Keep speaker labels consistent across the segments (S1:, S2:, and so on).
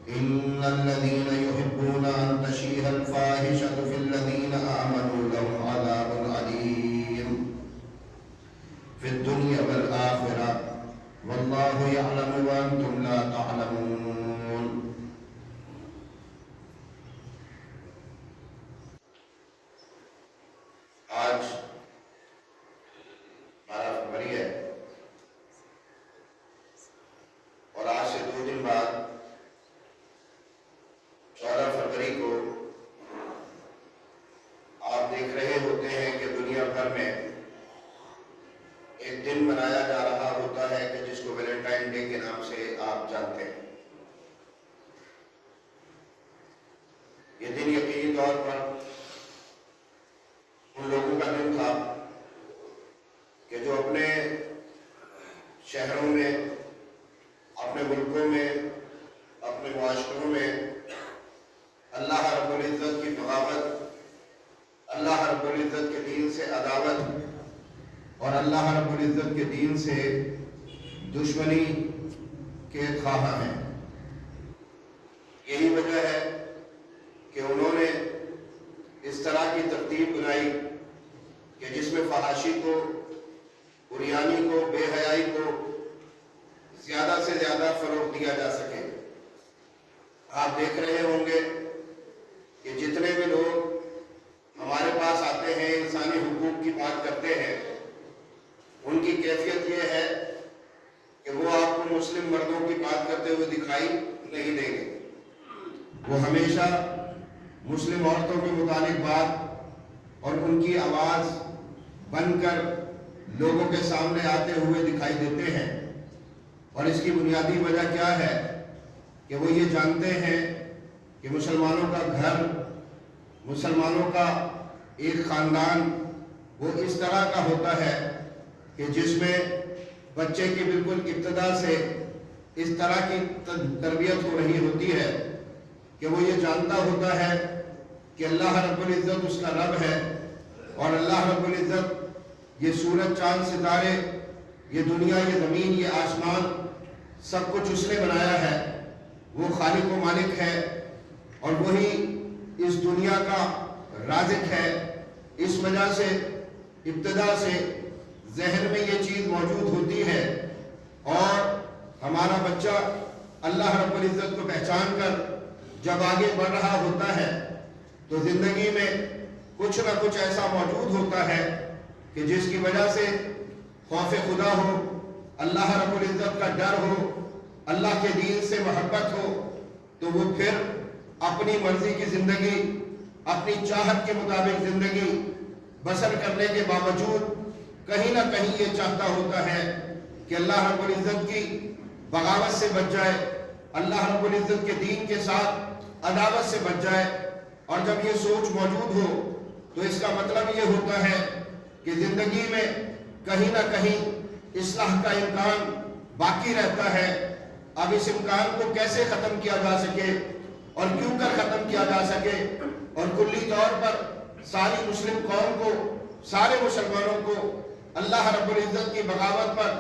S1: إن الذين يحبون أن تشيع الفاحشة في الذين آمنوا لهم عذاب أليم في الدنيا والآخرة والله يعلم وأنتم لا تعلمون. آج 12 فروری ہے اور آج سے 2 دن بعد 14 فروری کو آپ دیکھ رہے ہوتے ہیں کہ دنیا بھر میں ایک دن منایا جا رہا ہوتا ہے کہ جس کو ویلنٹائن ڈے کے نام سے آپ جانتے ہیں. یہ دن یقینی طور پر ان لوگوں کا دن تھا کہ جو اپنے شہروں میں، اپنے ملکوں میں، اپنے معاشروں میں اللہ رب العزت کی بغاوت، اللہ رب العزت کے دین سے عداوت اور اللہ رب العزت کے دین سے دشمنی کے خواہاں ہیں. یہی وجہ ہے کہ انہوں نے اس طرح کی ترتیب بنائی کہ جس میں فحاشی کو، عریانی کو، بے حیائی کو زیادہ سے زیادہ فروغ دیا جا سکے. آپ دیکھ رہے ہوں گے کہ جتنے بھی لوگ ہمارے پاس آتے ہیں، انسانی حقوق کی بات کرتے ہیں، ان کی کیفیت یہ ہے کہ وہ آپ کو مسلم مردوں کی بات کرتے ہوئے دکھائی نہیں دیں گے. وہ ہمیشہ مسلم عورتوں کے متعلق بات اور ان کی آواز بن کر لوگوں کے سامنے آتے ہوئے دکھائی دیتے ہیں. اور اس کی بنیادی وجہ کیا ہے کہ وہ یہ جانتے ہیں کہ مسلمانوں کا گھر، مسلمانوں کا ایک خاندان وہ اس طرح کا ہوتا ہے کہ جس میں بچے کی بالکل ابتدا سے اس طرح کی تربیت ہو رہی ہوتی ہے کہ وہ یہ جانتا ہوتا ہے کہ اللہ رب العزت اس کا رب ہے اور اللہ رب العزت یہ سورج، چاند، ستارے، یہ دنیا، یہ زمین، یہ آسمان سب کچھ اس نے بنایا ہے. وہ خالق و مالک ہے اور وہی اس دنیا کا رازق ہے. اس وجہ سے ابتدا سے ذہن میں یہ چیز موجود ہوتی ہے اور ہمارا بچہ اللہ رب العزت کو پہچان کر جب آگے بڑھ رہا ہوتا ہے تو زندگی میں کچھ نہ کچھ ایسا موجود ہوتا ہے کہ جس کی وجہ سے خوف خدا ہو، اللہ رب العزت کا ڈر ہو، اللہ کے دین سے محبت ہو، تو وہ پھر اپنی مرضی کی زندگی، اپنی چاہت کے مطابق زندگی بسر کرنے کے باوجود کہیں نہ کہیں یہ چاہتا ہوتا ہے کہ اللہ رب العزت کی بغاوت سے بچ جائے، اللہ رب العزت کے دین کے ساتھ عداوت سے بچ جائے. اور جب یہ سوچ موجود ہو تو اس کا مطلب یہ ہوتا ہے کہ زندگی میں کہیں نہ کہیں اصلاح کا امکان باقی رہتا ہے. اب اس امکان کو کیسے ختم کیا جا سکے اور کیوں کر ختم کیا جا سکے اور کلی طور پر ساری مسلم قوم کو، سارے مسلمانوں کو اللہ رب العزت کی بغاوت پر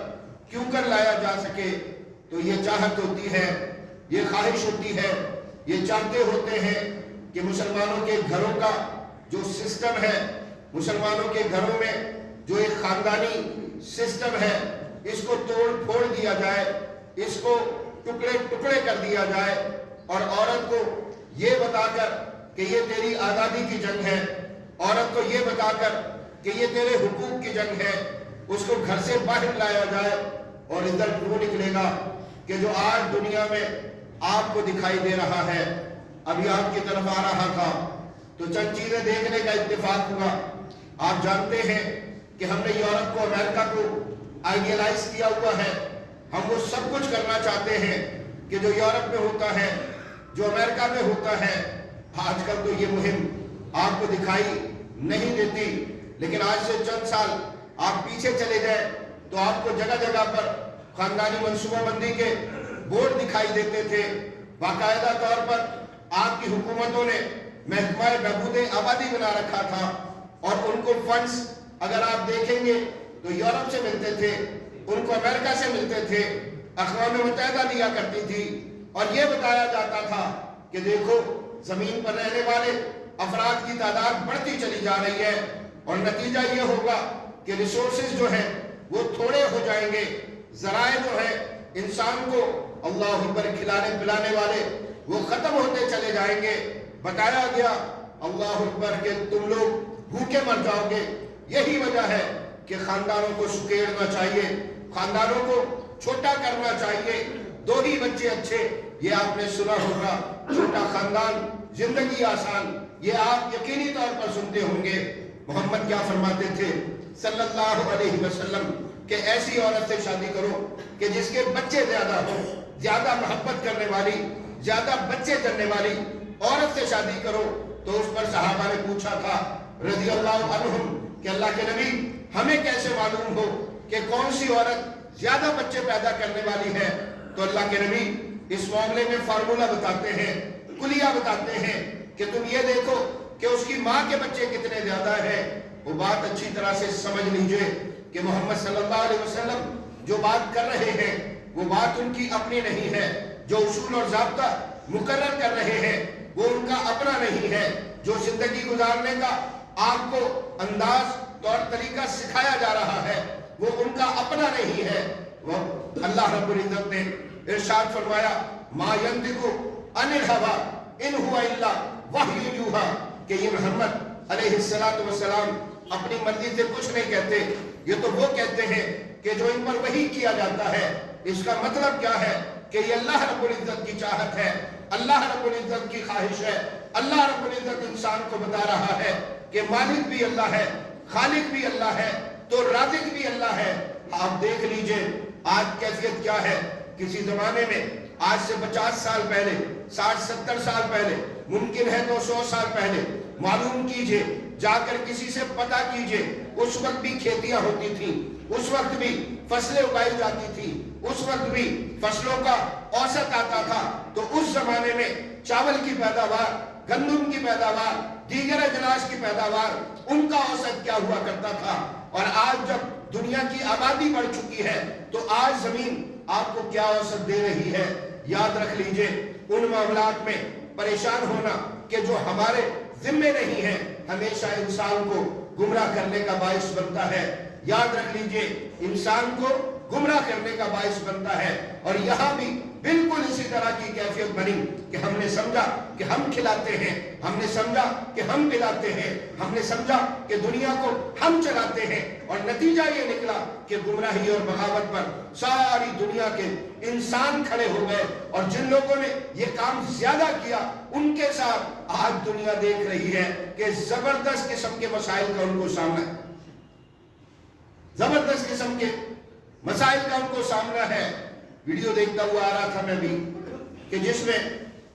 S1: کیوں کر لایا جا سکے، تو یہ چاہت ہوتی ہے، یہ خواہش ہوتی ہے، یہ چاہتے ہوتے ہیں کہ مسلمانوں کے گھروں کا جو سسٹم ہے، مسلمانوں کے گھروں میں جو ایک خاندانی سسٹم ہے، اس کو توڑ پھوڑ دیا جائے، اس کو ٹکڑے ٹکڑے کر دیا جائے اور عورت کو یہ بتا کر کہ یہ تیری آزادی کی جنگ ہے، عورت کو یہ بتا کر کہ یہ تیرے حقوق کی جنگ ہے، اس کو گھر سے باہر لایا جائے. اور ادھر وہ نکلے گا کہ جو آج دنیا میں آپ کو دکھائی دے رہا ہے. ابھی آپ کی طرف آ رہا تھا تو چند چیزیں دیکھنے کا اتفاق ہوا. آپ جانتے ہیں کہ ہم نے یورپ کو، امریکہ کو آئیڈیلائز کیا ہوا ہے. ہم وہ سب کچھ کرنا چاہتے ہیں کہ جو یورپ میں ہوتا ہے، جو امریکہ میں ہوتا ہے. آج کل تو یہ مہم آپ کو دکھائی نہیں دیتی، لیکن آج سے چند سال آپ پیچھے چلے جائیں تو آپ کو جگہ جگہ پر خاندانی منصوبہ بندی کے بورڈ دکھائی دیتے تھے. باقاعدہ طور پر آپ کی حکومتوں نے محکمہ بہبود آبادی بنا رکھا تھا اور ان کو فنڈز اگر آپ دیکھیں گے تو یورپ سے ملتے تھے، ان کو امریکہ سے ملتے تھے، اقوام متحدہ دیا کرتی تھی. اور یہ بتایا جاتا تھا کہ دیکھو زمین پر رہنے والے افراد کی تعداد بڑھتی چلی جا رہی ہے اور نتیجہ یہ ہوگا کہ ریسورسز جو ہیں وہ تھوڑے ہو جائیں گے، ذرائع جو ہے انسان کو اللہ اکبر کھلانے پلانے والے وہ ختم ہوتے چلے جائیں گے۔ بتایا گیا اللہ اکبر کہ تم لوگ بھوکے مر جاؤ گے۔ یہی وجہ ہے کہ خاندانوں کو سکیڑنا چاہیے، خاندانوں کو چھوٹا کرنا چاہیے۔ 2 ہی بچے اچھے، یہ آپ نے سنا ہوگا، چھوٹا خاندان زندگی آسان، یہ آپ یقینی طور پر سنتے ہوں گے۔ محمد کیا فرماتے تھے صلی اللہ علیہ وسلم کہ ایسی عورت سے شادی کرو کہ جس کے بچے زیادہ ہوں، زیادہ محبت کرنے والی، زیادہ بچے جننے والی عورت سے شادی کرو۔ تو اس پر صحابہ نے پوچھا تھا رضی اللہ عنہم کہ اللہ کے نبی ہمیں کیسے معلوم ہو کہ کون سی عورت زیادہ بچے پیدا کرنے والی ہے؟ تو اللہ کے نبی اس معاملے میں فارمولہ بتاتے ہیں، کلیہ بتاتے ہیں کہ تم یہ دیکھو کہ اس کی ماں کے بچے کتنے زیادہ ہیں۔ وہ بات اچھی طرح سے سمجھ لیجئے کہ محمد صلی اللہ علیہ وسلم جو بات کر رہے ہیں وہ بات ان کی اپنی نہیں ہے، جو اصول اور ضابطہ مقرر کر رہے ہیں وہ ان کا اپنا نہیں ہے، جو زندگی گزارنے کا آپ کو انداز طور طریقہ سکھایا جا رہا ہے وہ ان کا اپنا نہیں ہے۔ وہ اللہ رب العزت نے ارشاد فرمایا ما ينطق عن الهوى ان هو الا وحی یوحی کہ یہ محمد علیہ السلام اپنی مرضی سے کچھ نہیں کہتے، یہ تو وہ کہتے ہیں کہ جو ان پر وحی کیا جاتا ہے۔ اس کا مطلب کیا ہے کہ یہ اللہ رب العزت کی چاہت ہے، اللہ رب العزت کی خواہش ہے۔ اللہ رب العزت انسان کو بتا رہا ہے کہ مالک بھی اللہ ہے، خالق بھی اللہ ہے، تو رازق بھی اللہ ہے۔ آپ دیکھ لیجئے آج کیفیت کیا ہے۔ کسی زمانے میں آج سے 50 سال پہلے، 60-70 سال پہلے، ممکن ہے 200 سال پہلے، معلوم کیجئے، جا کر کسی سے پتہ کیجئے، اس وقت بھی کھیتیاں ہوتی تھیں، اس وقت بھی فصلیں اگائی جاتی تھی، اس وقت بھی فصلوں کا اوسط آتا تھا۔ تو اس زمانے میں چاول کی پیداوار، گندم کی پیداوار، دیگر اجناس کی پیداوار، ان کا اوسط کیا ہوا کرتا تھا۔ اور آج جب دنیا کی آبادی بڑھ چکی ہے تو آج زمین آپ کو کیا اوسط دے رہی ہے۔ یاد رکھ لیجئے ان معاملات میں پریشان ہونا کہ جو ہمارے ذمے نہیں ہے ہمیشہ انسان کو گمراہ کرنے کا باعث بنتا ہے۔ یاد رکھ لیجئے انسان کو گمراہ کرنے کا باعث بنتا ہے۔ اور یہاں بھی بالکل اسی طرح کی کیفیت بنی کہ ہم نے سمجھا کہ ہم کھلاتے ہیں، ہم نے سمجھا کہ ہم پلاتے ہیں، ہم نے سمجھا کہ دنیا کو ہم چلاتے ہیں، اور نتیجہ یہ نکلا کہ گمراہی اور بغاوت پر ساری دنیا کے انسان کھڑے ہو گئے۔ اور جن لوگوں نے یہ کام زیادہ کیا ان کے ساتھ آج دنیا دیکھ رہی ہے کہ زبردست قسم کے مسائل کا ان کو سامنا ہے، زبردست قسم کے مسائل کا ان کو سامنا ہے۔ ویڈیو دیکھتا ہوا آ رہا تھا میں بھی کہ جس میں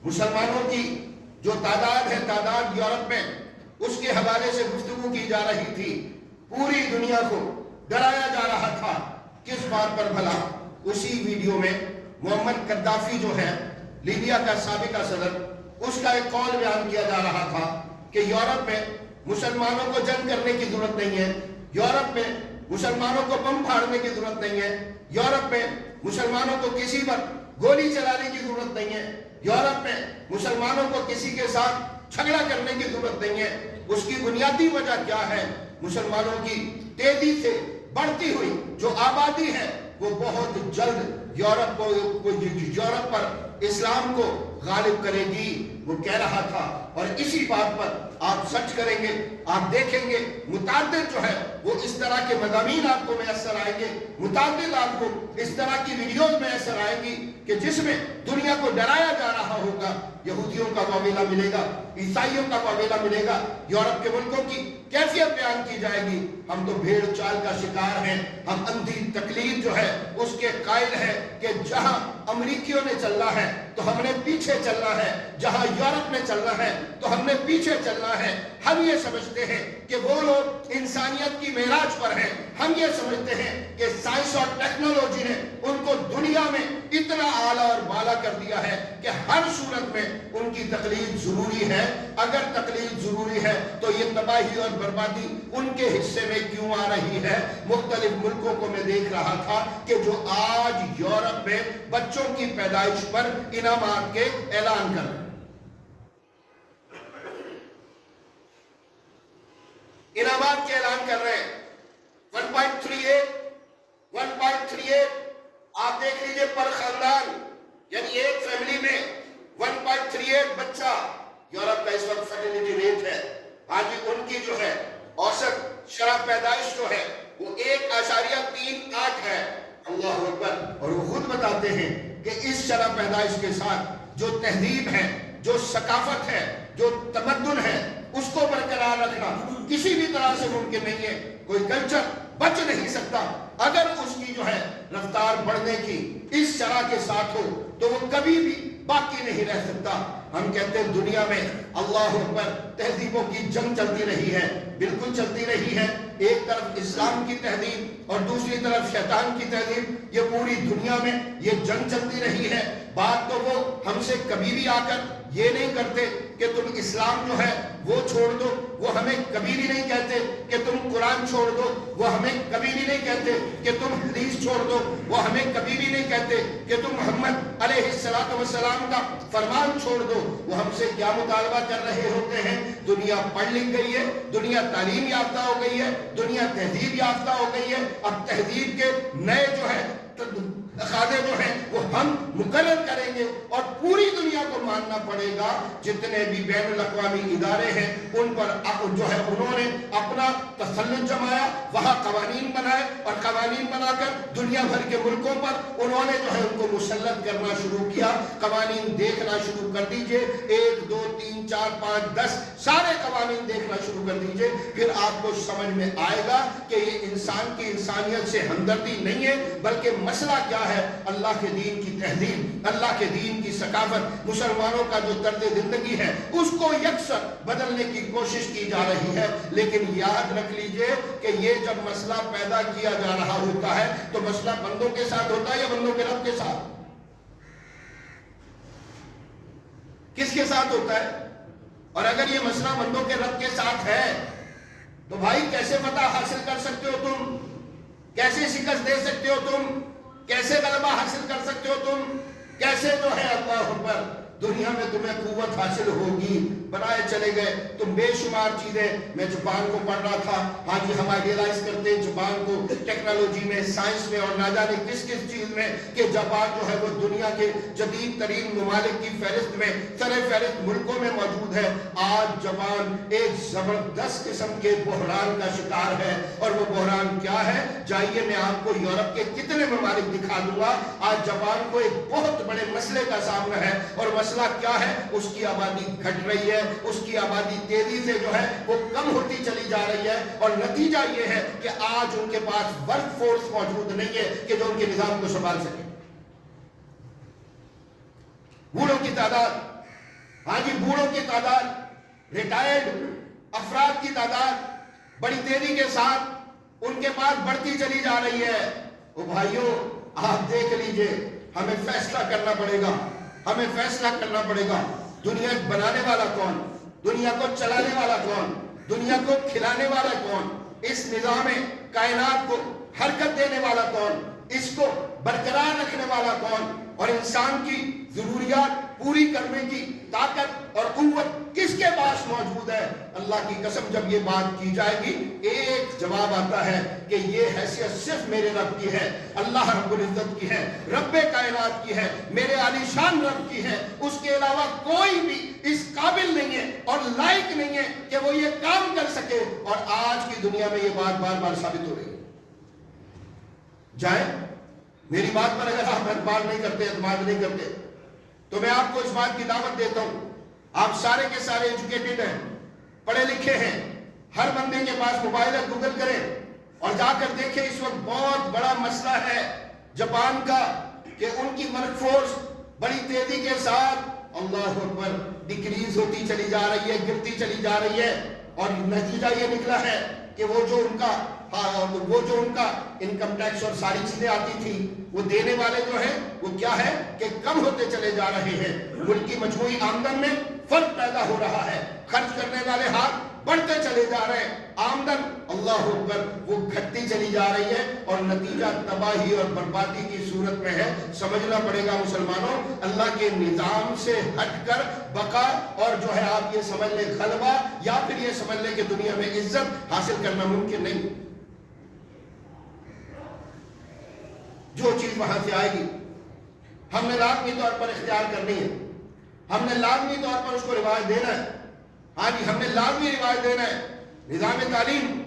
S1: مسلمانوں کی جو تعداد ہے، تعداد یورپ میں، اس کے حوالے سے گفتگو کی جا رہی تھی۔ پوری دنیا کو ڈرایا جا رہا تھا، کس بات پر بھلا؟ اسی ویڈیو میں محمد قذافی جو ہے لیبیا کا سابقہ صدر، اس کا ایک قول بیان کیا جا رہا تھا کہ یورپ میں مسلمانوں کو جنگ کرنے کی ضرورت نہیں ہے، یورپ میں مسلمانوں کو بم پھاڑنے کی ضرورت نہیں ہے، یورپ میں مسلمانوں کو کسی پر گولی چلانے کی ضرورت نہیں ہے، یورپ میں مسلمانوں کو کسی کے ساتھ جھگڑا کرنے کی ضرورت نہیں ہے۔ اس کی بنیادی وجہ کیا ہے؟ مسلمانوں کی تیزی سے بڑھتی ہوئی جو آبادی ہے وہ بہت جلد یورپ پر اسلام کو غالب کرے گی، وہ کہہ رہا تھا۔ اور اسی بات پر آپ سرچ کریں گے، آپ دیکھیں گے متعدد جو ہے وہ اس طرح کے مضامین آپ کو میسر آئیں گے، متعدد آپ کو اس طرح کی ویڈیوز میسر آئیں گی کہ جس میں دنیا کو ڈرایا جا رہا ہوگا۔ یہودیوں کا معاملہ ملے گا، عیسائیوں کا معاملہ ملے گا، یورپ کے ملکوں کی کیفیت بیان کی جائے گی۔ ہم تو بھیڑ چال کا شکار ہیں، ہم اندھی تقلید جو ہے اس کے قائل ہیں کہ جہاں امریکیوں نے چلنا ہے تو ہم نے پیچھے چلنا ہے، جہاں یورپ نے چلنا ہے تو ہم نے پیچھے چلنا ہے۔ ہم یہ سمجھتے ہیں کہ وہ لوگ انسانیت کی معراج پر ہیں، ہم یہ سمجھتے ہیں کہ سائنس اور ٹیکنالوجی نے ان کو دنیا میں اتنا اعلیٰ اور بالا کر دیا ہے کہ ہر صورت میں ان کی تقلید ضروری ہے۔ اگر تقلید ضروری ہے تو یہ تباہی اور بربادی ان کے حصے میں کیوں آ رہی ہے؟ مختلف ملکوں کو میں دیکھ رہا تھا کہ جو آج یورپ میں میں بچوں کی پیدائش پر انعامات کے اعلان کر رہے ہیں۔ انعامات کے اعلان کر رہے ہیں 1.38 آپ دیکھ لیجئے پر خاندان، یعنی ایک فیملی میں 1.38 بچہ یورپ کا اس وقت فرٹیلٹی ریٹ ہے۔ آج ان کی جو ہے اوسط شرح پیدائش جو ہے وہ 1.38 ہے۔ اللہ اکبر۔ اور وہ خود بتاتے ہیں کہ اس شرح پیدائش کے ساتھ جو تہذیب ہے، جو ثقافت ہے، جو تمدن ہے، اس کو برقرار رکھنا کسی بھی طرح سے ممکن نہیں ہے۔ کوئی کلچر بچ نہیں سکتا اگر اس کی جو ہے رفتار بڑھنے کی اس شرح کے ساتھ ہو تو وہ کبھی بھی باقی نہیں رہ سکتا۔ ہم کہتے ہیں دنیا میں اللہ اکبر تہذیبوں کی جنگ چلتی رہی ہے، بالکل چلتی رہی ہے۔ ایک طرف اسلام کی تہذیب اور دوسری طرف شیطان کی تہذیب، یہ پوری دنیا میں یہ جنگ چلتی رہی ہے۔ بات تو وہ ہم سے کبھی بھی آ کر یہ نہیں کرتے کہ تم اسلام جو ہے وہ چھوڑ دو، وہ ہمیں کبھی بھی نہیں کہتے کہ تم قرآن چھوڑ دو، وہ ہمیں کبھی بھی نہیں کہتے کہ تم حدیث چھوڑ دو، وہ ہمیں کبھی بھی نہیں کہتے کہ تم محمد علیہ السلام کا فرمان چھوڑ دو۔ وہ ہم سے کیا مطالبہ کر رہے ہوتے ہیں؟ دنیا پڑھ لکھ گئی ہے، دنیا تعلیم یافتہ ہو گئی ہے، دنیا تہذیب یافتہ ہو گئی ہے، اب تہذیب کے نئے جو ہے تقاضے جو ہیں وہ ہم مقرر کریں گے اور پوری دنیا کو ماننا پڑے گا۔ جتنے بھی بین الاقوامی ادارے ہیں ان پر جو ہے انہوں نے اپنا تسلط جمایا، وہاں قوانین بنائے اور قوانین بنا کر دنیا بھر کے ملکوں پر انہوں نے جو ہے ان کو مسلط کرنا شروع کیا۔ قوانین دیکھنا شروع کر دیجئے، 1 2 3 4 5 10 سارے قوانین دیکھنا شروع کر دیجئے، پھر آپ کو سمجھ میں آئے گا کہ یہ انسان کی انسانیت سے ہمدردی نہیں ہے، بلکہ مسئلہ کیا ہے؟ اللہ کے دین کی تہذیب، اللہ کے دین کی ثقافت، مسلمانوں کا جو طرز زندگی ہے اس کو یکسر بدلنے کی کوشش کی جا رہی ہے۔ لیکن یاد رکھ لیجئے کہ یہ جب مسئلہ پیدا کیا جا رہا ہوتا ہے تو مسئلہ بندوں کے ساتھ ہوتا ہے یا بندوں کے رب کے ساتھ؟ کس کے ساتھ ہوتا ہے؟ اور اگر یہ مسئلہ بندوں کے رب کے ساتھ ہے تو بھائی کیسے فتح حاصل کر سکتے ہو تم؟ کیسے شکست دے سکتے ہو تم؟ کیسے غلبہ حاصل کر سکتے ہو تم؟ کیسے جو ہے اللہ اکبر دنیا میں تمہیں قوت حاصل ہوگی؟ بنائے چلے گئے تم بے شمار چیزیں۔ میں جاپان کو پڑھ رہا تھا، ہاں جی ہم آئیڈیلائز کرتے ہیں جاپان کو ٹیکنالوجی میں، سائنس میں اور نہ جانے کس کس چیز میں، کہ جاپان جو ہے وہ دنیا کے جدید ترین ممالک کی فہرست میں، سر فہرست ملکوں میں موجود ہے۔ آج جاپان ایک زبردست قسم کے بحران کا شکار ہے، اور وہ بحران کیا ہے؟ جائیے میں آپ کو یورپ کے کتنے ممالک دکھا دوں گا۔ آج جاپان کو ایک بہت بڑے مسئلے کا سامنا ہے، اور مسئلہ کیا ہے؟ اس کی آبادی گھٹ رہی ہے، اس کی آبادی تیزی سے جو ہے وہ کم ہوتی چلی جا رہی ہے، اور نتیجہ یہ ہے کہ آج ان کے پاس ورک فورس موجود نہیں ہے کہ جو ان کے نظام کو سنبھال سکے۔ بوڑھوں کی تعداد، ہاں جی بوڑھوں کی تعداد، ریٹائرڈ افراد کی تعداد بڑی تیزی کے ساتھ ان کے پاس بڑھتی چلی جا رہی ہے۔ او بھائیوں آپ دیکھ لیجئے، ہمیں فیصلہ کرنا پڑے گا، ہمیں فیصلہ کرنا پڑے گا۔ دنیا بنانے والا کون؟ دنیا کو چلانے والا کون؟ دنیا کو کھلانے والا کون؟ اس نظام کائنات کو حرکت دینے والا کون؟ اس کو برقرار رکھنے والا کون؟ اور انسان کی ضروریات پوری کرنے کی طاقت اور قوت کس کے پاس موجود ہے؟ اللہ کی قسم جب یہ بات کی جائے گی ایک جواب آتا ہے کہ یہ حیثیت صرف میرے رب کی ہے، اللہ رب العزت کی ہے، رب کائنات کی ہے، میرے عالی شان رب کی ہے۔ اس کے علاوہ کوئی بھی اس قابل نہیں ہے اور لائق نہیں ہے کہ وہ یہ کام کر سکے، اور آج کی دنیا میں یہ بات بار بار ثابت ہو رہی ہے۔ جائیں میری بات پر اگر آپ اعتماد نہیں کرتے، اعتماد نہیں کرتے تو میں آپ کو اس بات کی دعوت دیتا ہوں، آپ سارے کے سارے ایجوکیٹڈ ہیں، پڑھے لکھے ہیں، ہر بندے کے پاس موبائل ہے، گوگل کریں اور جا کر دیکھیں۔ اس وقت بہت بڑا مسئلہ ہے جاپان کا کہ ان کی ورک فورس بڑی تیزی کے ساتھ اللہ اکبر ڈکریز ہوتی چلی جا رہی ہے، گرتی چلی جا رہی ہے، اور نتیجہ یہ نکلا ہے کہ وہ جو ان کا انکم ٹیکس اور ساری چیزیں آتی تھی وہ دینے والے جو ہیں وہ کیا ہے کہ کم ہوتے چلے جا رہے ہیں۔ ملک کی مجموعی آمدن میں فرق پیدا ہو رہا ہے، خرچ کرنے والے ہاتھ بڑھتے چلے جا رہے ہیں، آمدن اللہ اکبر وہ گھٹتی چلی جا رہی ہے، اور نتیجہ تباہی اور بربادی کی صورت میں ہے۔ سمجھنا پڑے گا مسلمانوں، اللہ کے نظام سے ہٹ کر بقا اور جو ہے آپ یہ سمجھ لیں غلبہ، یا پھر یہ سمجھ لیں کہ دنیا میں عزت حاصل کرنا ممکن نہیں۔ جو چیز وہاں سے آئے گی ہم نے لازمی طور پر اختیار کرنی ہے، ہم نے لازمی طور پر اس کو رواج دینا ہے۔ ہاں جی، ہم نے لازمی رواج دینا ہے۔ نظام تعلیم،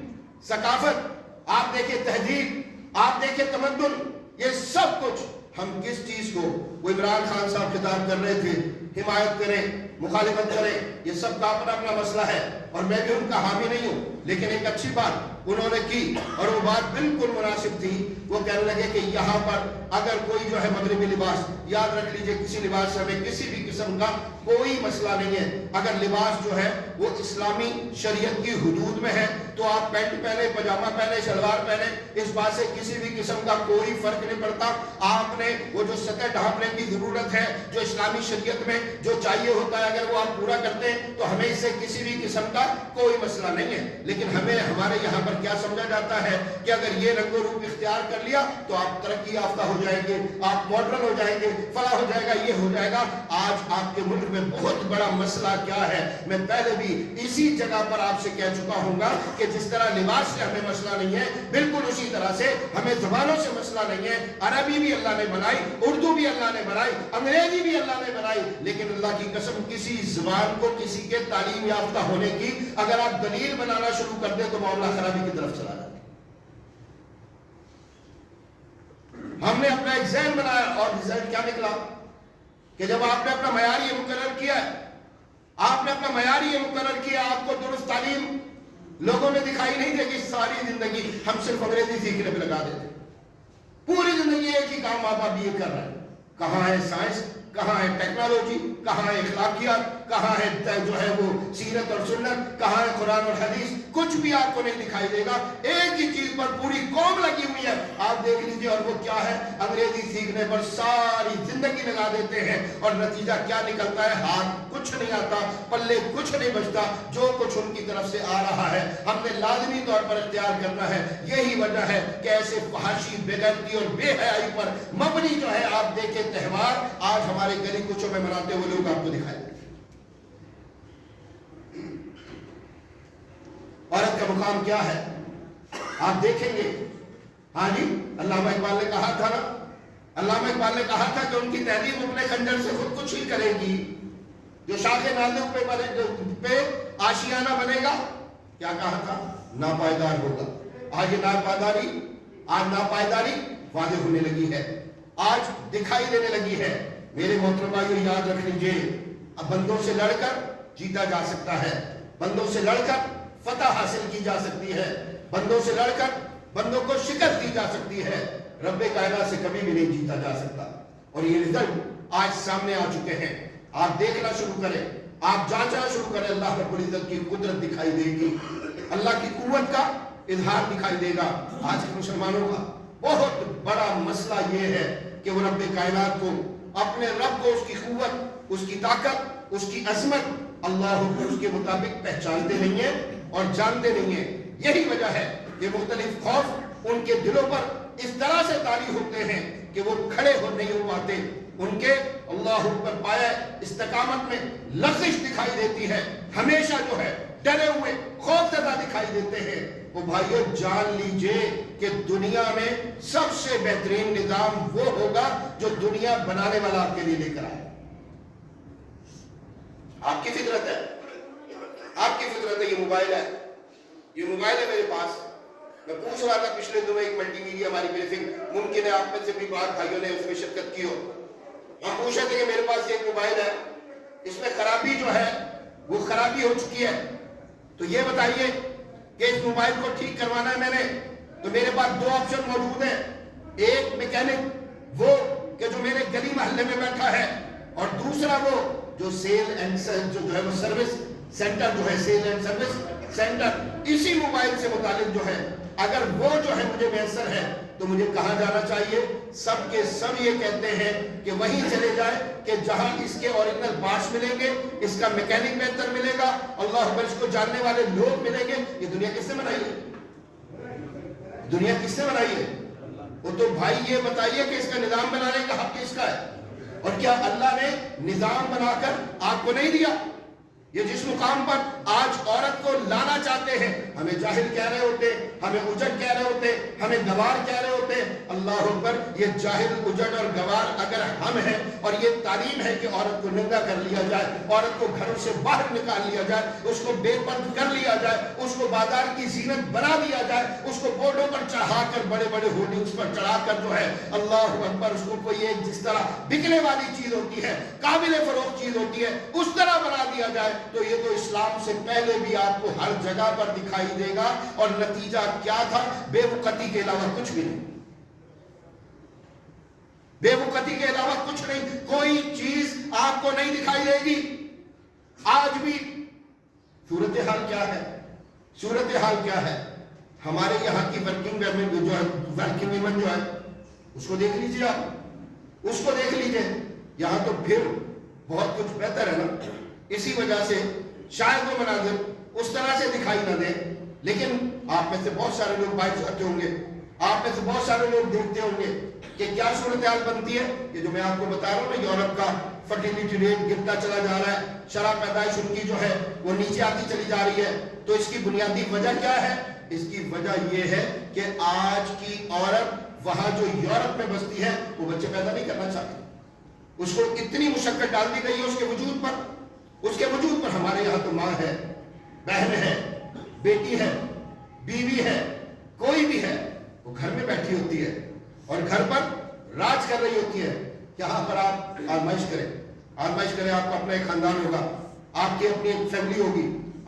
S1: ثقافت، آپ دیکھیں تہذیب، آپ دیکھیں تمدن، یہ سب کچھ ہم کس چیز کو، وہ عمران خان صاحب خطاب کر رہے تھے، حمایت کریں مخالفت کریں، یہ سب کا اپنا اپنا مسئلہ ہے، اور میں بھی ان کا حامی نہیں ہوں، لیکن ایک اچھی بات انہوں نے کی، اور وہ بات بالکل مناسب تھی۔ وہ کہنے لگے کہ یہاں پر اگر کوئی جو ہے مغربی لباس، یاد رکھ لیجئے کسی لباس سے ہمیں کسی بھی قسم کا کوئی مسئلہ نہیں ہے، اگر لباس جو ہے وہ اسلامی شریعت کی حدود میں ہے تو آپ پینٹ پہنے، پجامہ پہنے، شلوار پہنے، اس بات سے کسی بھی قسم کا کوئی فرق نہیں پڑتا۔ آپ نے وہ جو سطح ڈھانپنے کی ضرورت ہے جو اسلامی شریعت میں جو چاہیے ہوتا ہے، اگر وہ آپ پورا کرتے ہیں تو ہمیں اس سے کسی بھی قسم کا کوئی مسئلہ نہیں ہے۔ لیکن ہمیں ہمارے یہاں پر کیا سمجھا جاتا ہے کہ اگر یہ رنگ و روپ اختیار کر لیا تو آپ ترقی یافتہ ہو جائیں گے، آپ ماڈرن ہو جائیں گے، فلاں ہو جائے گا، یہ ہو جائے گا۔ آج آپ کے ملک میں بہت بڑا مسئلہ کیا ہے، میں پہلے بھی اسی جگہ پر آپ سے کہہ چکا ہوں گا کہ جس طرح لباس سے ہمیں مسئلہ نہیں ہے، بالکل اسی طرح سے ہمیں زبانوں سے مسئلہ نہیں ہے۔ عربی بھی اللہ نے بنائی، اردو بھی اللہ نے بنائی، انگریزی بھی اللہ نے بنائی، لیکن اللہ کی قسم کسی زبان کو کسی کے تعلیم یافتہ ہونے کی اگر آپ دلیل بنانا شروع کر دیں تو معاملہ خرابی کی طرف چلا جائے۔ ہم نے اپنا ایک ذہن بنایا اور رزلٹ کیا نکلا کہ جب آپ نے اپنا معیار یہ مقرر کیا ہے، آپ نے اپنا معیار یہ مقرر کیا، آپ کو درست تعلیم لوگوں نے دکھائی نہیں دے گی، ساری زندگی ہم صرف انگریزی سیکھنے پہ لگا دیتے، پوری زندگی ایک ہی کام آپ اب یہ کر رہے ہیں۔ کہاں ہے سائنس، کہاں ہے ٹیکنالوجی، کہاں ہے اخلاقیات، کہاں ہے جو ہے وہ سیرت اور سنت، کہاں ہے قرآن اور حدیث، کچھ بھی آپ کو نہیں دکھائی دے گا۔ ایک ہی چیز پر پوری قوم لگی ہوئی ہے، آپ دیکھ لیجئے، اور وہ کیا ہے؟ انگریزی سیکھنے پر ساری زندگی لگا دیتے ہیں، اور نتیجہ کیا نکلتا ہے؟ ہاتھ کچھ نہیں آتا، پلے کچھ نہیں بچتا، جو کچھ ان کی طرف سے آ رہا ہے ہم نے لازمی طور پر اختیار کرنا ہے۔ یہی وجہ ہے کہ ایسے فحاشی، بے غیرتی اور بے حیائی پر مبنی جو ہے آپ دیکھیں تہوار آج ہمارے گلی کوچوں میں مناتے ہوئے لوگ آپ کو دکھائیں گے۔ عورت کا مقام کیا ہے آپ دیکھیں گے۔ ہاں جی، علامہ اقبال نے کہا تھا نا، علامہ اقبال نے کہا تھا کہ ان کی تہذیب اپنے خنجر سے خود کچھ ہی کرے گی، جو شاخ نازک پہ آشیانہ بنے گا، کیا کہا تھا؟ ناپائیدار ہوگا۔ آج یہ ناپائیداری واضح ہونے لگی ہے، آج دکھائی دینے لگی ہے۔ میرے محترم بھائیو یاد رکھ لیجئے، اب بندوں سے لڑ کر جیتا جا سکتا ہے، بندوں سے لڑ کر فتح حاصل کی جا سکتی ہے، بندوں سے لڑ کر بندوں کو شکست دی جا سکتی ہے، رب کائنات سے کبھی بھی نہیں جیتا جا سکتا۔ اور یہ رزلٹ آج سامنے آ چکے ہیں، آپ دیکھنا شروع کریں، آپ جانچنا شروع کریں، اللہ رب العزت کی قدرت دکھائی دے گی، اللہ کی قوت کا اظہار دکھائی دے گا۔ آج کے مسلمانوں کا بہت بڑا مسئلہ یہ ہے کہ وہ رب کائنات کو، اپنے رب کو، اس کی قوت، اس کی طاقت، اس کی عظمت، اللہ کو اس کے مطابق پہچانتے نہیں ہیں اور جانتے نہیں ہیں۔ یہی وجہ ہے کہ مختلف خوف ان کے دلوں پر اس طرح سے طاری ہوتے ہیں کہ وہ کھڑے نہیں ہو پاتے، ان کے اللہ پر پایا استقامت میں لغزش دکھائی دیتی ہے، ہمیشہ جو ہے ڈرے ہوئے، خوف زدہ دکھائی دیتے ہیں۔ وہ بھائیو جان لیجئے کہ دنیا میں سب سے بہترین نظام وہ ہوگا جو دنیا بنانے والا آپ کے لیے لے کر آئے۔ آپ کی فطرت ہے، آپ کی فطرت ہے، یہ موبائل ہے، یہ موبائل ہے میرے پاس۔ میں پوچھ رہا تھا پچھلے دنوں ایک ملٹی میڈیا ہماری بریفنگ، ممکن ہے آپ میں سے بھی بعض بھائیوں نے اس میں شرکت کی ہو۔ ہم پوچھ رہے تھے کہ میرے پاس ایک موبائل ہے، اس میں خرابی جو ہے وہ خرابی ہو چکی ہے، تو یہ بتائیے کہ اس موبائل کو ٹھیک کروانا ہے میں نے، تو میرے پاس دو آپشن موجود ہیں، ایک میکینک وہ کہ جو میرے گلی محلے میں بیٹھا ہے، اور دوسرا وہ جو سیل اینڈ جو ہے وہ سروس سینٹر جو ہے، سیل اینڈ سروس سینٹر، اسی موبائل سے متعلق جو ہے، اگر وہ جو ہے مجھے میسر ہے تو مجھے کہاں جانا چاہیے؟ سب کے سب یہ کہتے ہیں کہ وہیں چلے جائیں کہ جہاں اس کے اوریجنل پارٹس ملیں گے، اس کا میکینک بہتر ملے گا، اللہ اکبر، اس کو جاننے والے لوگ ملیں گے۔ یہ دنیا کس نے بنائی ہے؟ دنیا کس نے بنائی ہے؟ وہ تو بھائی یہ بتائیے کہ اس کا نظام بنانے کا حق کس کا ہے؟ اور کیا اللہ نے نظام بنا کر آپ کو نہیں دیا؟ یہ جس مقام پر آج عورت کو لانا چاہتے ہیں، ہمیں جاہل کہہ رہے ہوتے، ہمیں اجڑ کہہ رہے ہوتے، ہمیں گوار کہہ رہے ہوتے۔ اللہ اکبر، یہ جاہل، اجڑ اور گوار اگر ہم ہیں، اور یہ تعلیم ہے کہ عورت کو ننگا کر لیا جائے، عورت کو گھروں سے باہر نکال لیا جائے، اس کو بے پرد کر لیا جائے، اس کو بازار کی زینت بنا دیا جائے، اس کو بورڈوں پر چڑھا کر، بڑے بڑے ہولڈنگز پر چڑھا کر جو ہے اللہ اکبر، اس کو کوئی ایک جس طرح بکنے والی چیز ہوتی ہے، قابل فروخت چیز ہوتی ہے، اس طرح بنا دیا جائے، تو یہ تو اسلام سے پہلے بھی آپ کو ہر جگہ پر دکھائی دے گا۔ اور نتیجہ کیا تھا؟ بے وقتی کے علاوہ کچھ بھی نہیں، بے وقتی کے علاوہ کچھ نہیں، کوئی چیز آپ کو نہیں دکھائی دے گی۔ آج بھی صورتحال کیا ہے؟ صورتحال کیا ہے؟ ہمارے یہاں کی ورکنگ ویمن جو ہے، اس کو دیکھ لیجئے، آپ اس کو دیکھ لیجئے۔ یہاں تو پھر بہت کچھ بہتر ہے نا، اسی وجہ سے شاید وہ مناظر اس طرح سے دکھائی نہ دیں، لیکن آپ میں سے بہت سارے لوگ باعث کرتے ہوں گے، آپ میں سے بہت سارے لوگ دیکھتے ہوں گے کہ کیا صورتحال بنتی ہے۔ یہ جو میں آپ کو بتا رہا ہوں نا، یورپ کا فرٹیلیٹی ریٹ گرتا چلا جا رہا ہے، شرح پیدائش ان کی جو ہے وہ نیچے آتی چلی جا رہی ہے، تو اس کی بنیادی وجہ کیا ہے؟ اس کی وجہ یہ ہے کہ آج کی عورت وہاں جو یورپ میں بستی ہے وہ بچے پیدا نہیں کرنا چاہتی، اس کو اتنی مشقت ڈال دی گئی ہے اس کے وجود پر۔ اس کے وجود پر ہمارے یہاں تو ماں ہے، بہن ہے، بیٹی ہے، بیوی ہے، کوئی بھی ہے، وہ گھر میں بیٹھی ہوتی ہے اور گھر پر راج کر رہی ہوتی ہے۔ یہاں پر آپ آزمائش کریں، آزمائش کریں، آپ کا اپنا ایک خاندان ہوگا، آپ کی اپنی ایک فیملی ہوگی،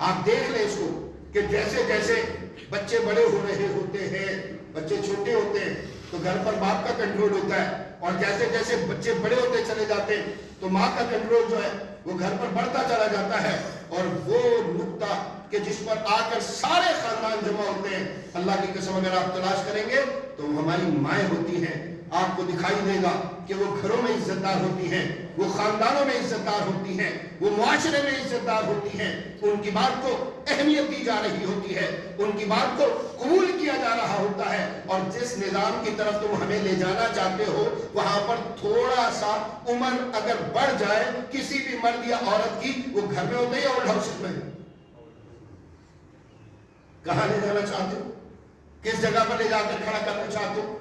S1: آپ دیکھ لیں اس کو کہ جیسے جیسے بچے بڑے ہو رہے ہوتے ہیں، بچے چھوٹے ہوتے ہیں تو گھر پر باپ کا کنٹرول ہوتا ہے، اور جیسے جیسے بچے بڑے ہوتے چلے جاتے ہیں تو ماں کا کنٹرول جو ہے وہ گھر پر بڑھتا چلا جاتا ہے۔ اور وہ نقطہ کہ جس پر آ کر سارے خاندان جمع ہوتے ہیں، اللہ کی قسم اگر آپ تلاش کریں گے تو ہماری مائیں ہوتی ہیں۔ آپ کو دکھائی دے گا کہ وہ گھروں میں عزت دار ہوتی ہیں، وہ خاندانوں میں عزت دار ہوتی ہیں، وہ معاشرے میں عزت دار ہوتی ہیں، ان کی بات کو اہمیت دی جا رہی ہوتی ہے، ان کی بات کو قبول کیا جا رہا ہوتا ہے۔ اور جس نظام کی طرف تم ہمیں لے جانا چاہتے ہو، وہاں پر تھوڑا سا عمر اگر بڑھ جائے کسی بھی مرد یا عورت کی، وہ گھر میں ہوتے یا اولڈ ہاؤس میں؟ کہاں لے جانا چاہتے ہو؟ کس جگہ پر لے جا کر کھڑا کرنا چاہتے ہو؟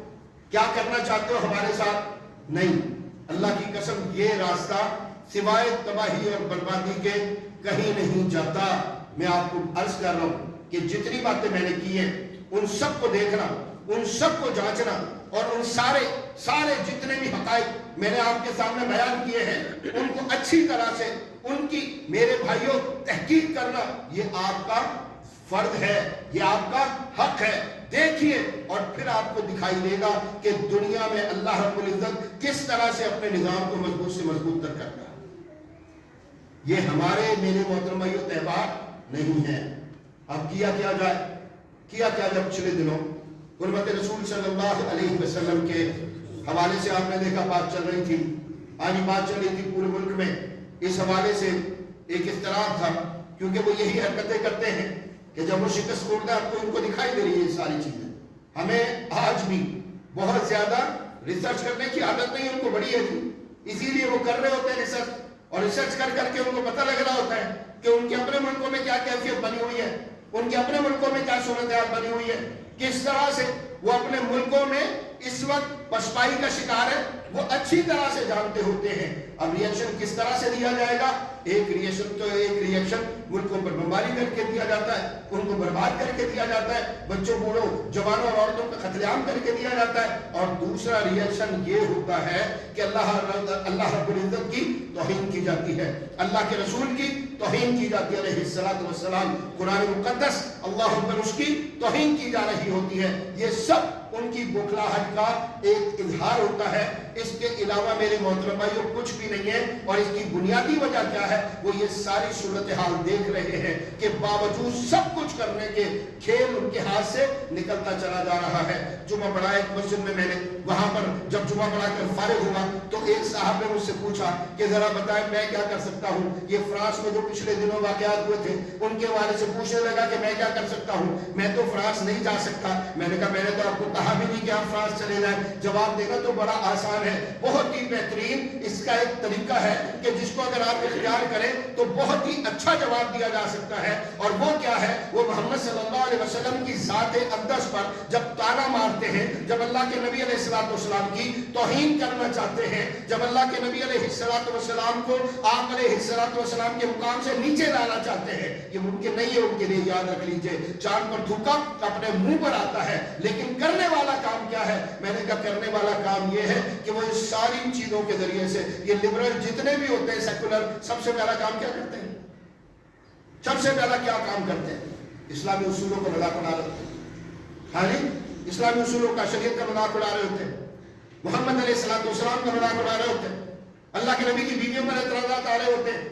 S1: کیا کرنا چاہتے ہو ہمارے ساتھ؟ نہیں، اللہ کی قسم یہ راستہ سوائے تباہی اور بربادی کے کہیں نہیں جاتا۔ میں آپ کو عرض کر رہا ہوں کہ جتنی باتیں میں نے کی ہیں ان سب کو دیکھنا، ان سب کو جانچنا، اور ان سارے جتنے بھی حقائق میں نے آپ کے سامنے بیان کیے ہیں ان کو اچھی طرح سے ان کی میرے بھائیوں تحقیق کرنا یہ آپ کا فرض ہے، یہ آپ کا حق ہے۔ دیکھیے اور پھر آپ کو دکھائی دے گا کہ دنیا میں اللہ رب العزت کس طرح سے اپنے نظام کو مضبوط سے مضبوط تر کرتا ہے۔ یہ ہمارے میرے محترم بھائیوں تہوار نہیں ہے۔ اب کیا جائے؟ کیا جب پچھلے دنوں حرمت رسول صلی اللہ علیہ وسلم کے حوالے سے آپ نے دیکھا بات چل رہی تھی، آج بات چل رہی تھی پورے ملک میں، اس حوالے سے ایک اختلاف تھا، کیونکہ وہ یہی حرکتیں کرتے ہیں کہ جب وہ شکست خوردہ آپ کو ان کو دکھائی دے رہی ہے یہ ساری چیزیں۔ ہمیں آج بھی بہت زیادہ ریسرچ کرنے کی عادت نہیں، ان کو بڑی ہے جی، اسی لیے وہ کر رہے ہوتے ہیں ریسرچ، اور ریسرچ کر کے ان کو پتہ لگ رہا ہوتا ہے کہ ان کے اپنے ملکوں میں کیا کیفیت بنی ہوئی ہے، ان کے اپنے ملکوں میں کیا صورتحال بنی ہوئی ہے، کس طرح سے وہ اپنے ملکوں میں اس وقت پسپائی کا شکار ہے، وہ اچھی طرح سے جانتے ہوتے ہیں۔ اب ریئیکشن کس طرح سے دیا جائے گا؟ ایک ریئیکشن ملکوں پر بمباری کر کے دیا جاتا ہے، ان کو برباد کر کے دیا جاتا ہے، بچوں بوڑھوں جوانوں اور عورتوں کا قتل عام کر کے دیا جاتا ہے، اور دوسرا ریئیکشن یہ ہوتا ہے کہ اللہ رب العزت کی توہین کی جاتی ہے، اللہ کے رسول کی توہین کی جاتی ہے علیہ الصلوۃ والسلام، قرآن مقدس اللہ پر اس کی توہین کی جا رہی ہوتی ہے۔ یہ سب ان کی بوکھلاہٹ کا ایک اظہار ہوتا ہے. اس کے علاوہ میرے محترم بھائیوں کچھ بھی نہیں ہے. اور اس کی بنیادی وجہ کیا ہے؟ وہ یہ ساری صورتحال دیکھ رہے ہیں کہ باوجود سب کچھ کرنے کے کھیل ان کے ہاتھ سے نکلتا چلا جا رہا ہے. جمعہ پڑھا ایک مسجد میں نے وہاں پر جب جمعہ پڑھا کر فارغ ہوا تو ایک صاحب نے مجھ سے پوچھا کہ ذرا بتائیں میں کیا کر سکتا ہوں. یہ فرانس میں جو پچھلے دنوں واقعات ہوئے تھے ان کے والے سے پوچھنے لگا کہ میں کیا کر سکتا ہوں. میں تو فرانس نہیں جا سکتا. میں نے کہا میں نے تو آپ کو کہا بھی نہیں کہ آپ فرانس چلے جائیں. جواب دینا تو بڑا آسان ہے, بہت ہی بہترین اس کا ایک طریقہ ہے کہ جس کو اگر آپ اختیار کریں تو بہت ہی اچھا جواب دیا جا سکتا ہے. اور وہ کیا ہے؟ وہ محمد صلی اللہ علیہ وسلم کی ذات اقدس پر جب تانا مارتے ہیں, جب اللہ کے نبی علیہ السلام کی توہین کرنا چاہتے ہیں, جب اللہ کے نبی علیہ السلام کو آپ علیہ السلام کے مقام سے نیچے لانا چاہتے ہیں. یہ ممکن نہیں ہے ان کے لیے, یاد رکھ لیجئے. چاند پر تھوکا اپنے منہ پر آتا ہے, لیکن کرنے والا کام کیا ہے؟ میں نے کہا کرنے والا کام یہ ہے کہ وہ اس ساری چیزوں کے ذریعے سے, یہ لبرل جتنے بھی ہوتے ہیں سیکولر, سب سے پہلا کام کیا کرتے ہیں؟ سب سے پہلا کیا کام کرتے ہیں؟ اسلامی اصولوں کو مذاق اڑا رہے ہوتے ہیں. ہاں جی, اسلامی اصولوں کا, شریعت کا مذاق اڑا رہے ہوتے ہیں, محمد علیہ السلام کا مذاق اڑا رہے ہوتے ہیں, اللہ کے نبی کی بیویوں پر اعتراضات آ رہے ہوتے ہیں,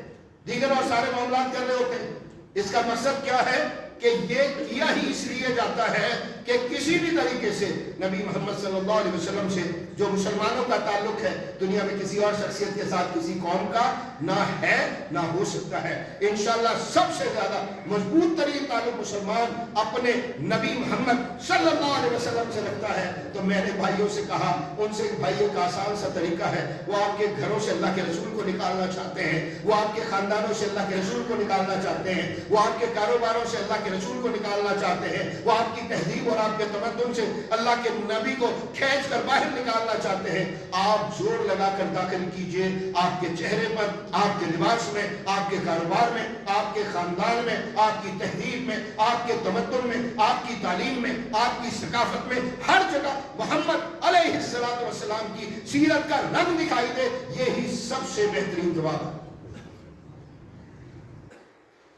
S1: دیگر اور سارے معاملات کر رہے ہوتے ہیں. اس کا مقصد کیا ہے کہ یہ کیا ہی اس لیے جاتا ہے کہ کسی بھی طریقے سے نبی محمد صلی اللہ علیہ وسلم سے جو مسلمانوں کا تعلق ہے دنیا میں کسی اور شخصیت کے ساتھ کسی قوم کا نہ ہے نہ ہو سکتا ہے. انشاءاللہ سب سے زیادہ مضبوط ترین تعلق مسلمان اپنے نبی محمد صلی اللہ علیہ وسلم سے رکھتا ہے. تو میں نے بھائیوں سے کہا, ان سے بھائی ایک آسان سا طریقہ ہے, وہ آپ کے گھروں سے اللہ کے رسول کو نکالنا چاہتے ہیں, وہ آپ کے خاندانوں سے اللہ کے رسول کو نکالنا چاہتے ہیں, وہ آپ کے کاروباروں سے اللہ کے رسول کو نکالنا چاہتے ہیں, وہ آپ کی تہذیب اور آپ کے تمدن سے اللہ کے نبی کو کھینچ کر باہر نکالنا چاہتے ہیں. آپ زور لگا کر داخل کیجئے, آپ کے چہرے پر, آپ کے لباس میں, آپ کے کاروبار میں, آپ کے خاندان میں, آپ کی تہذیب میں, آپ کے تمدن میں, آپ کی تعلیم میں, آپ کی ثقافت میں, ہر جگہ محمد علیہ السلام کی سیرت کا رنگ دکھائی دے. یہی سب سے بہترین جواب ہے.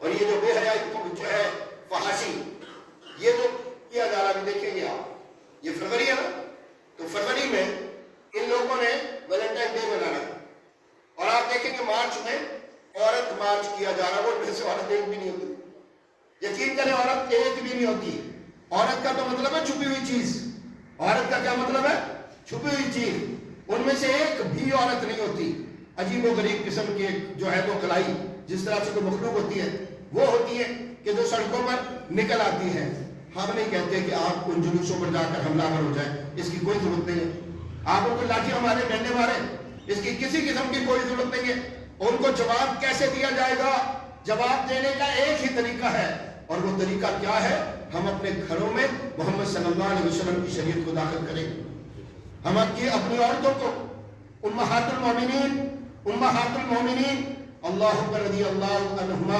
S1: اور یہ جو بے حیائی جو ہے فحاشی, یہ جو کیا جا رہا ہے, دیکھیں گے آپ, یہ فروری ہے نا, تو فروری میں ان لوگوں نے ویلنٹائن ڈے منانا, اور آپ دیکھیں کہ مارچ میں عورت مارچ کیا جا رہا ہے, وہ سے عورت ایک بھی نہیں ہوتی. یقین کریں عورت ایک بھی نہیں ہوتی. عورت کا تو مطلب ہے چھپی ہوئی چیز. عورت کا کیا مطلب ہے؟ چھپی ہوئی چیز. ان میں سے ایک بھی عورت نہیں ہوتی. عجیب و غریب قسم کی جو ہے وہ کلائی, جس طرح سے کوئی مخلوق ہوتی ہے, وہ ہوتی ہے کہ جو سڑکوں پر نکل آتی ہے. ہم نہیں کہتے کہ آپ ان جلوسوں پر جا کر حملہ آور ہو جائیں, اس کی کوئی ضرورت نہیں ہے. آپ ان کو لاٹھیاں مارے, ڈنڈے مارے, اس کی کسی قسم کی کوئی ضرورت نہیں ہے. ان کو جواب کیسے دیا جائے گا؟ جواب دینے کا ایک ہی طریقہ ہے, اور وہ طریقہ کیا ہے؟ ہم اپنے گھروں میں محمد صلی اللہ علیہ وسلم کی شریعت کو داخل کریں. ہم اپنی عورتوں کو امہات المومنین اللہ رضی اللہ عنہما,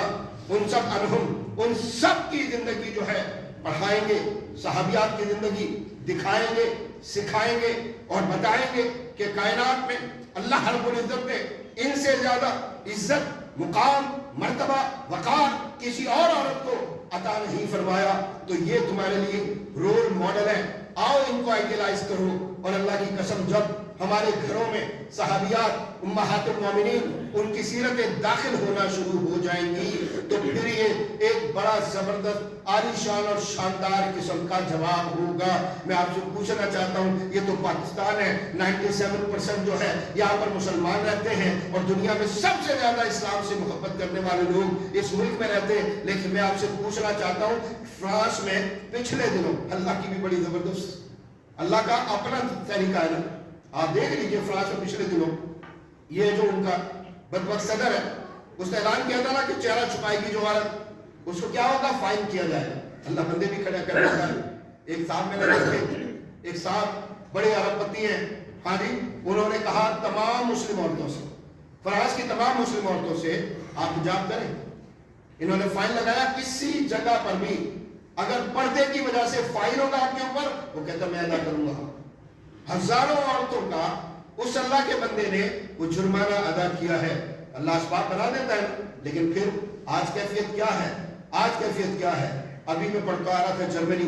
S1: ان سب کی زندگی جو ہے پڑھائیں گے, صحابیات کی زندگی دکھائیں گے, سکھائیں گے اور بتائیں گے کہ کائنات میں اللہ رب العزت نے ان سے زیادہ عزت, مقام, مرتبہ, وقار کسی اور عورت کو عطا نہیں فرمایا. تو یہ تمہارے لیے رول ماڈل ہے. آؤ ان کو آئیڈیلائز کرو. اور اللہ کی قسم جب ہمارے گھروں میں صحابیات امہات المومنین ان کی سیرتیں داخل ہونا شروع ہو جائیں گی تو پھر یہ ایک بڑا زبردست عالی شان اور شاندار قسم کا جواب ہوگا. میں آپ سے پوچھنا چاہتا ہوں, یہ تو پاکستان ہے, 97% جو ہے یہاں پر مسلمان رہتے ہیں, اور دنیا میں سب سے زیادہ اسلام سے محبت کرنے والے لوگ اس ملک میں رہتے ہیں. لیکن میں آپ سے پوچھنا چاہتا ہوں, فرانس میں پچھلے دنوں, اللہ کی بھی بڑی زبردست, اللہ کا اپنا طریقہ ہے نا, آپ دیکھ لیجئے فرانس میں پچھلے دنوں یہ جو ان کا بدبخت صدر ہے, اس نے اعلان کیا تھا نا کہ چہرہ چھپائے گی جو عورت, اس کو کیا ہوگا؟ فائن کیا جائے گا. اللہ بندے بھی کھڑے کر رہا ہے. ایک صاحب میں نے دیکھے, ایک صاحب بڑے ارب پتی ہیں, ہاں جی, انہوں نے کہا تمام مسلم عورتوں سے, فرانس کی تمام مسلم عورتوں سے آپ حجاب کریں. انہوں نے فائن لگایا, کسی جگہ پر بھی اگر پردے کی وجہ سے فائن ہوگا آپ کے اوپر, وہ کہتا میں ادا کروں گا. ہزاروں عورتوں کا اس اللہ کے بندے نے وہ جرمانہ ادا کیا ہے. اللہ اسباب بنا دیتا ہے, لیکن پھر آج کیفیت کیا ہے؟ آج کیفیت کیا ہے؟ ابھی میں پڑھتا آ رہا تھا جرمنی,